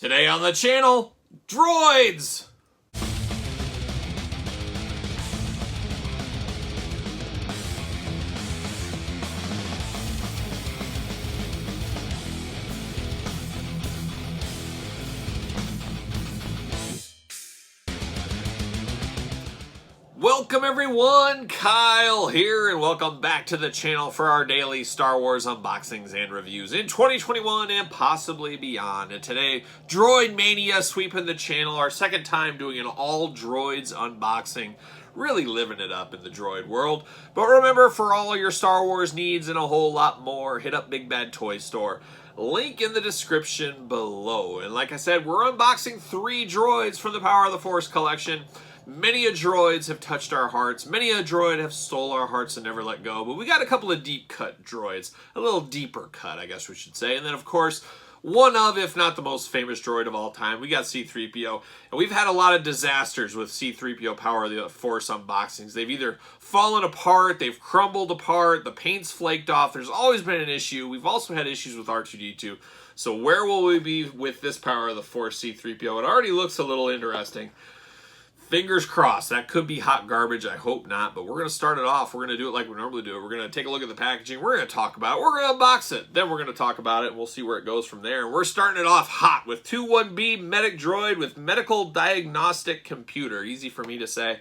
Today on the channel, droids! Welcome everyone, Kyle here, and welcome back to the channel for our daily Star Wars unboxings and reviews in 2021 and possibly beyond. And today, Droid Mania sweeping the channel, our second time doing an all droids unboxing. Really living it up in the droid world. But remember, for all your Star Wars needs and a whole lot more, hit up Big Bad Toy Store. Link in the description below. And like I said, we're unboxing 3 droids from the Power of the Force collection. Many a droids have touched our hearts. Many a droid have stole our hearts and never let go. But we got a couple of deep cut droids. A little deeper cut, I guess we should say. And then, of course, one of, if not the most famous droid of all time, we got C-3PO. And we've had a lot of disasters with C-3PO Power of the Force unboxings. They've either fallen apart, they've crumbled apart, the paint's flaked off. There's always been an issue. We've also had issues with R2-D2. So where will we be with this Power of the Force C-3PO? It already looks a little interesting. Fingers crossed. That could be hot garbage. I hope not. But we're going to start it off. We're going to do it like we normally do it. We're going to take a look at the packaging. We're going to talk about it. We're going to unbox it. Then we're going to talk about it. And we'll see where it goes from there. And we're starting it off hot with 21B Medic Droid with Medical Diagnostic Computer. Easy for me to say.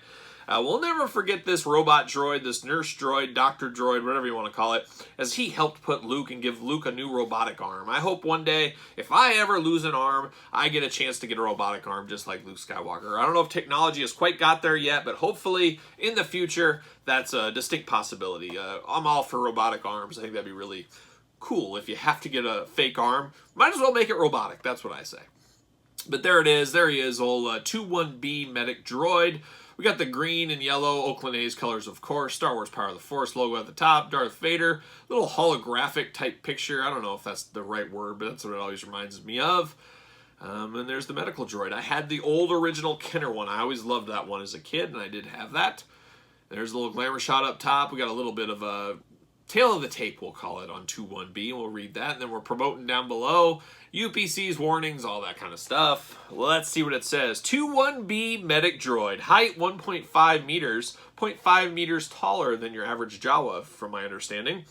We'll never forget this robot droid, this nurse droid, doctor droid, whatever you want to call it, as he helped put Luke and give Luke a new robotic arm. I hope one day, if I ever lose an arm, I get a chance to get a robotic arm just like Luke Skywalker. I don't know if technology has quite got there yet, but hopefully in the future, that's a distinct possibility. I'm all for robotic arms. I think that'd be really cool. If you have to get a fake arm, might as well make it robotic. That's what I say. But there it is. There he is, old 21B Medic Droid. We got the green and yellow Oakland A's colors, of course. Star Wars Power of the Force logo at the top. Darth Vader. Little holographic type picture. I don't know if that's the right word, but that's what it always reminds me of. And there's the medical droid. I had the old original Kenner one. I always loved that one as a kid, and I did have that. There's a little glamour shot up top. We got a little bit of a tail of the tape, we'll call it, on 21B. We'll read that, and then we're promoting down below. UPCs, warnings, all that kind of stuff. Let's see what it says. 21B Medic Droid. Height 1.5 meters. 0.5 meters taller than your average Jawa, from my understanding.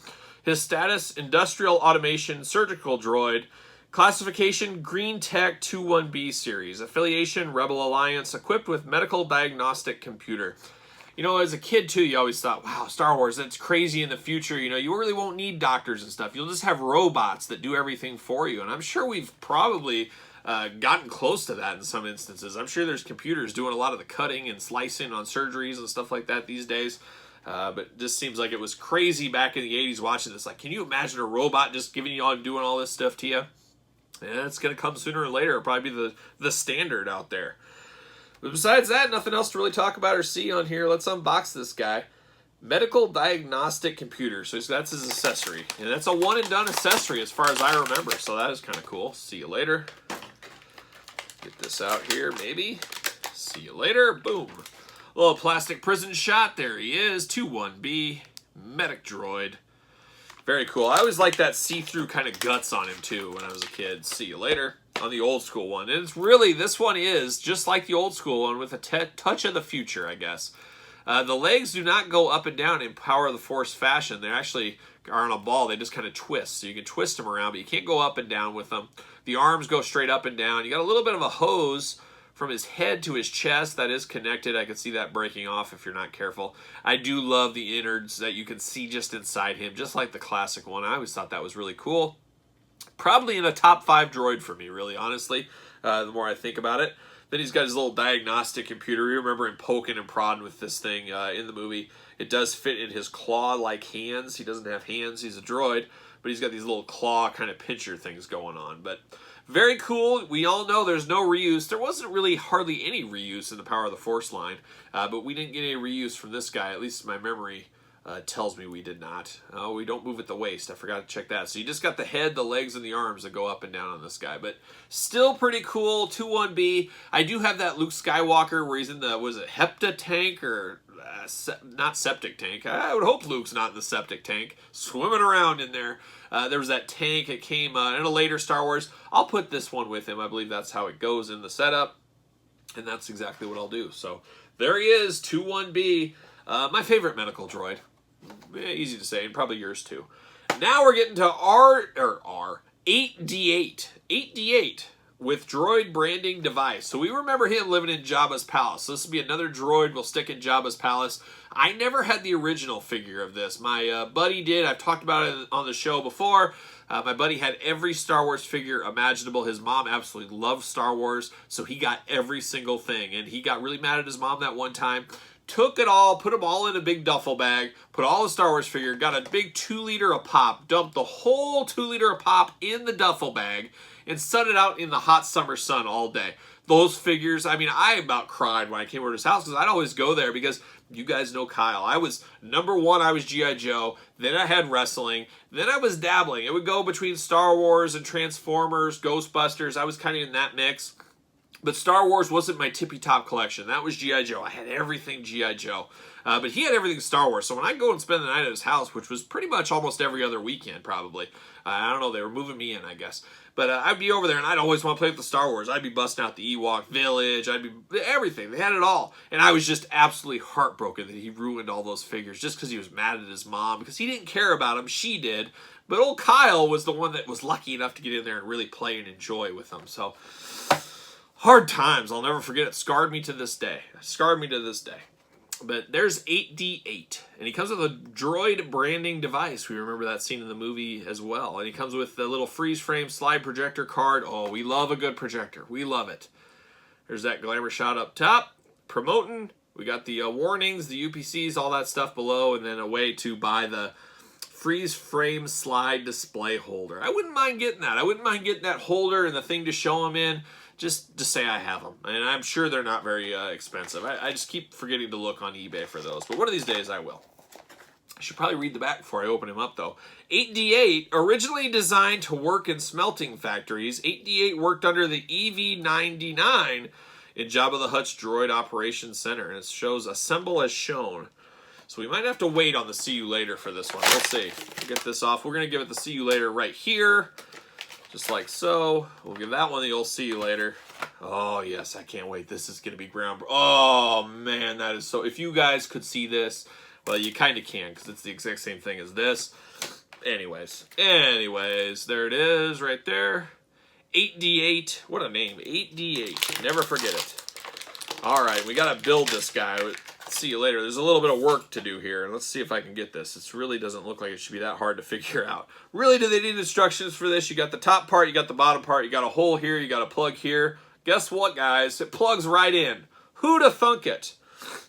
His status, Industrial Automation Surgical Droid. Classification, Green Tech 21B Series. Affiliation, Rebel Alliance. Equipped with Medical Diagnostic Computer. You know, as a kid, too, you always thought, wow, Star Wars, that's crazy in the future. You know, you really won't need doctors and stuff. You'll just have robots that do everything for you. And I'm sure we've probably gotten close to that in some instances. I'm sure there's computers doing a lot of the cutting and slicing on surgeries and stuff like that these days. But it just seems like it was crazy back in the 80s watching this. Like, can you imagine a robot just giving you all, doing all this stuff to you? And it's going to come sooner or later. It'll probably be the standard out there. But besides that, nothing else to really talk about or see on here. Let's unbox this guy. Medical Diagnostic Computer. So that's his accessory. And that's a one-and-done accessory as far as I remember. So that is kind of cool. See you later. Get this out here, maybe. See you later. Boom. A little plastic prison shot. There he is. 21B Medic Droid. Very cool. I always liked that see-through kind of guts on him, too, when I was a kid. See you later. On the old school one. And it's really, this one is just like the old school one with a touch of the future, I guess. The legs do not go up and down in Power of the Force fashion. They actually are on a ball. They just kind of twist. So you can twist them around, but you can't go up and down with them. The arms go straight up and down. You got a little bit of a hose from his head to his chest that is connected. I can see that breaking off if you're not careful. I do love the innards that you can see just inside him, just like the classic one. I always thought that was really cool. Probably in a top 5 droid for me, really, honestly, the more I think about it. Then he's got his little diagnostic computer. You remember him poking and prodding with this thing in the movie. It does fit in his claw-like hands. He doesn't have hands. He's a droid, but he's got these little claw kind of pincher things going on. But very cool. We all know there's no reuse. There wasn't really hardly any reuse in the Power of the Force line, but we didn't get any reuse from this guy, at least my memory tells me we did not. Oh, we don't move at the waist. I forgot to check that. So you just got the head, the legs, and the arms that go up and down on this guy. But still pretty cool. 21B. I do have that Luke Skywalker where he's in the, was it Hepta tank or not septic tank? I would hope Luke's not in the septic tank. Swimming around in there. There was that tank that came in a later Star Wars. I'll put this one with him. I believe that's how it goes in the setup. And that's exactly what I'll do. So there he is, 21B. My favorite medical droid. Easy to say, and probably yours too. Now we're getting to 8D8. 8D8 with droid branding device. So we remember him living in Jabba's palace. So this will be another droid we'll stick in Jabba's palace. I never had the original figure of this. My buddy did. I've talked about it on the show before. My buddy had every Star Wars figure imaginable. His mom absolutely loved Star Wars, so he got every single thing. And he got really mad at his mom that one time. Took it all, put them all in a big duffel bag, put all the Star Wars figure, got a big 2-liter of pop, dumped the whole 2-liter of pop in the duffel bag, and set it out in the hot summer sun all day. Those figures, I mean, I about cried when I came over to his house because I'd always go there because you guys know Kyle. I was, number one, I was G.I. Joe. Then I had wrestling. Then I was dabbling. It would go between Star Wars and Transformers, Ghostbusters. I was kind of in that mix. But Star Wars wasn't my tippy-top collection. That was G.I. Joe. I had everything G.I. Joe. But he had everything Star Wars. So when I go and spend the night at his house, which was pretty much almost every other weekend probably. I don't know. They were moving me in, I guess. But I'd be over there, and I'd always want to play with the Star Wars. I'd be busting out the Ewok Village. I'd be everything. They had it all. And I was just absolutely heartbroken that he ruined all those figures just because he was mad at his mom. Because he didn't care about them. She did. But old Kyle was the one that was lucky enough to get in there and really play and enjoy with them. So hard times. I'll never forget it. Scarred me to this day. Scarred me to this day. But there's 8D8. And he comes with a droid branding device. We remember that scene in the movie as well. And he comes with the little freeze frame slide projector card. Oh, we love a good projector. We love it. There's that glamour shot up top. Promoting. We got the warnings, the UPCs, all that stuff below. And then a way to buy the freeze frame slide display holder. I wouldn't mind getting that. I wouldn't mind getting that holder and the thing to show them in. Just to say I have them. And I'm sure they're not very expensive. I just keep forgetting to look on eBay for those. But one of these days I will. I should probably read the back before I open him up though. 8D8, originally designed to work in smelting factories. 8D8 worked under the EV-99 in Jabba the Hutt's Droid Operations Center. And it shows assemble as shown. So we might have to wait on the see you later for this one. We'll see. We'll get this off. We're going to give it the see you later right here. Just like so. We'll give that one the old see you later. Oh, yes. I can't wait. This is going to be ground. Oh, man. That is so. If you guys could see this, well, you kind of can because it's the exact same thing as this. Anyways. There it is right there. 8D8. What a name. 8D8. Never forget it. All right. We got to build this guy. See you later. There's a little bit of work to do here, and let's see if I can get this. This really doesn't look like it should be that hard to figure out. Really, do they need instructions for this? You got the top part, you got the bottom part, you got a hole here, you got a plug here. Guess what, guys? It plugs right in. Who'd have thunk it?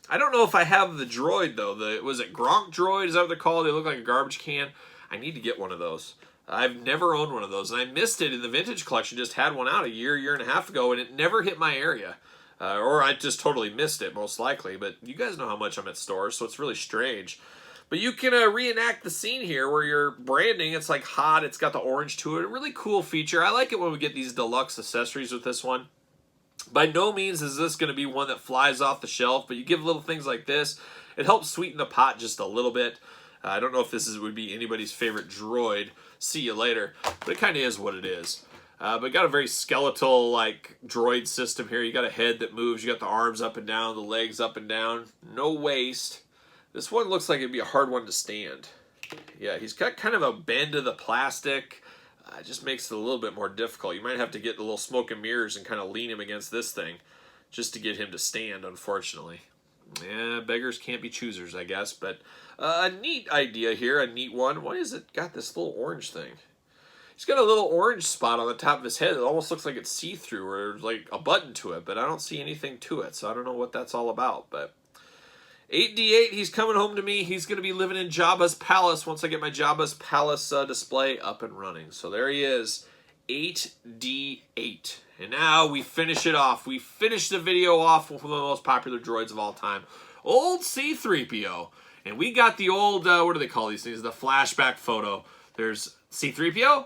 I don't know if I have the droid, though. Was it Gronk droid? Is that what they're called? They look like a garbage can. I need to get one of those. I've never owned one of those, and I missed it in the vintage collection. Just had one out a year and a half ago, and it never hit my area. Or I just totally missed it, most likely. But you guys know how much I'm at stores, so it's really strange. But you can reenact the scene here where you're branding. It's like hot. It's got the orange to it. A really cool feature. I like it when we get these deluxe accessories with this one. By no means is this going to be one that flies off the shelf, but you give little things like this. It helps sweeten the pot just a little bit. I don't know if would be anybody's favorite droid. See you later. But it kind of is what it is. But got a very skeletal like droid system here. You got a head that moves. You got the arms up and down, the legs up and down. No waist. This one looks like it'd be a hard one to stand. Yeah, he's got kind of a bend of the plastic. It just makes it a little bit more difficult. You might have to get the little smoke and mirrors and kind of lean him against this thing just to get him to stand, unfortunately. Yeah, beggars can't be choosers, I guess. But a neat idea here, a neat one. Why has it got this little orange thing? He's got a little orange spot on the top of his head. It almost looks like it's see-through or like a button to it, but I don't see anything to it, so I don't know what that's all about. But 8D8, he's coming home to me. He's going to be living in Jabba's palace once I get my Jabba's palace display up and running. So there he is, 8D8. And now we finish it off. We finish the video off with one of the most popular droids of all time, old C-3PO. And we got the old, what do they call these things? The flashback photo. There's C-3PO.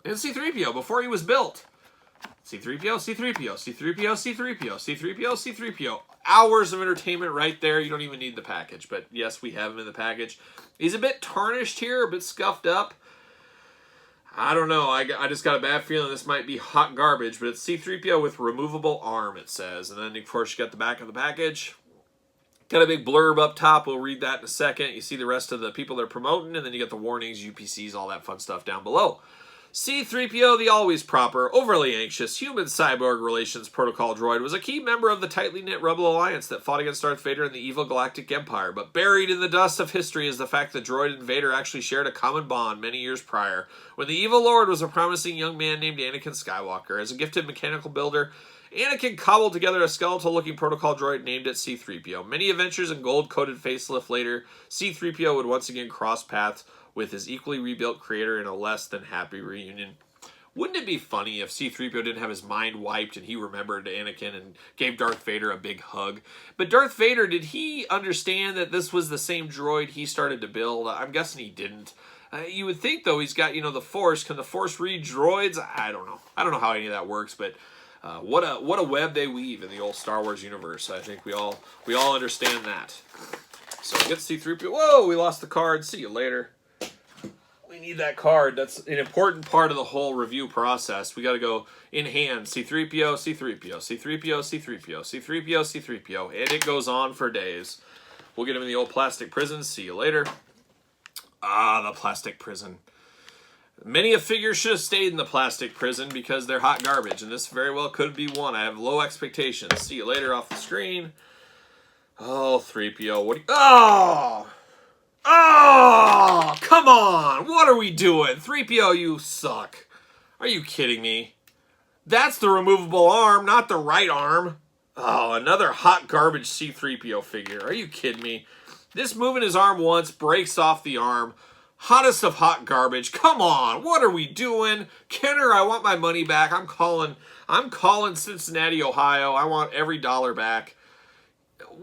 And C-3PO before he was built. C-3PO, C-3PO, C-3PO, C-3PO, C-3PO, C-3PO. Hours of entertainment right there. You don't even need the package. But yes, we have him in the package. He's a bit tarnished here, a bit scuffed up. I don't know. I just got a bad feeling this might be hot garbage, but it's C-3PO with removable arm, it says. And then, of course, you got the back of the package. Got a big blurb up top. We'll read that in a second. You see the rest of the people they're promoting, and then you got the warnings, UPCs, all that fun stuff down below. C-3PO, the always proper, overly anxious, human-cyborg relations protocol droid, was a key member of the tightly knit Rebel Alliance that fought against Darth Vader and the evil Galactic Empire, but buried in the dust of history is the fact that droid and Vader actually shared a common bond many years prior, when the evil Lord was a promising young man named Anakin Skywalker. As a gifted mechanical builder, Anakin cobbled together a skeletal-looking protocol droid named it C-3PO. Many adventures and gold-coated facelift later, C-3PO would once again cross paths with his equally rebuilt creator in a less than happy reunion. Wouldn't it be funny if C-3PO didn't have his mind wiped and he remembered Anakin and gave Darth Vader a big hug? But Darth Vader, did he understand that this was the same droid he started to build? I'm guessing he didn't. You would think, though, he's got, the Force. Can the Force read droids? I don't know. I don't know how any of that works, but what a web they weave in the old Star Wars universe. I think we all understand that. So get C-3PO. Whoa, we lost the card. See you later. We need that card. That's an important part of the whole review process. We got to go in hand. C-3PO, C-3PO, C-3PO, C-3PO, C-3PO, C-3PO. And it goes on for days. We'll get him in the old plastic prison. See you later. Ah, the plastic prison. Many a figure should have stayed in the plastic prison because they're hot garbage. And this very well could be one. I have low expectations. See you later off the screen. Oh, 3PO. What do you... Oh! Oh, come on. What are we doing? 3PO, you suck. Are you kidding me? That's the removable arm, not the right arm. Oh, another hot garbage C-3PO figure. Are you kidding me? This moving his arm once breaks off the arm. Hottest of hot garbage. Come on. What are we doing? Kenner, I want my money back. I'm calling Cincinnati, Ohio. I want every dollar back.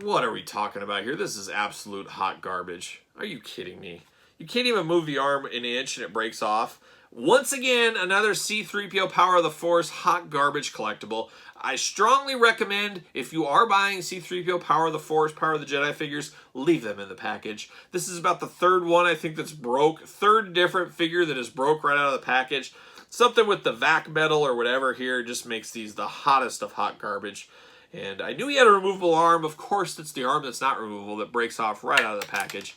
What are we talking about here? This is absolute hot garbage. Are you kidding me? You can't even move the arm an inch and it breaks off. Once again, another C-3PO Power of the Force hot garbage collectible. I strongly recommend, if you are buying C-3PO Power of the Force, Power of the Jedi figures, leave them in the package. This is about the third one, I think, that's broke. Third different figure that is broke right out of the package. Something with the vac metal or whatever here just makes these the hottest of hot garbage. And I knew he had a removable arm. Of course, it's the arm that's not removable that breaks off right out of the package.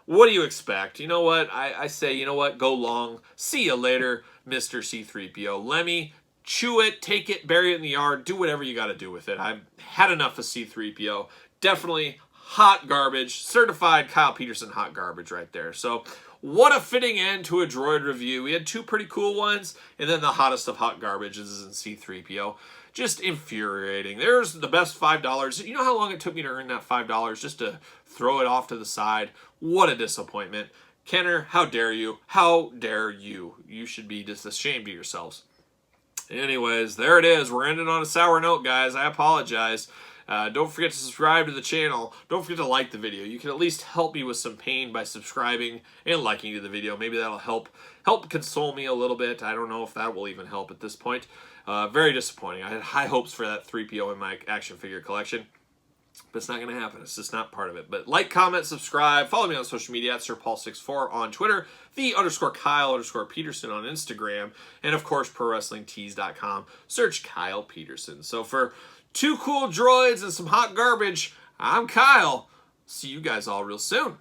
What do you expect? You know what? I say, you know what? Go long. See you later, Mr. C-3PO. Lemmy, chew it, take it, bury it in the yard. Do whatever you got to do with it. I've had enough of C-3PO. Definitely hot garbage. Certified Kyle Peterson hot garbage right there. So what a fitting end to a droid review. We had two pretty cool ones, and then the hottest of hot garbage is in C-3PO. Just infuriating. There's the best $5. You know how long it took me to earn that $5 just to throw it off to the side? What a disappointment. Kenner, how dare you? How dare you? You should be just ashamed of yourselves. Anyways, there it is. We're ending on a sour note, guys. I apologize. Don't forget to subscribe to the channel. Don't forget to like the video. You can at least help me with some pain by subscribing and liking to the video. Maybe that'll help console me a little bit. I don't know if that will even help at this point. Very disappointing. I had high hopes for that 3PO in my action figure collection, but it's not going to happen. It's just not part of it. But like, comment, subscribe. Follow me on social media at SirPaul64 on Twitter, _Kyle_Peterson on Instagram, and of course, ProWrestlingTees.com. Search Kyle Peterson. So for two cool droids and some hot garbage, I'm Kyle. See you guys all real soon.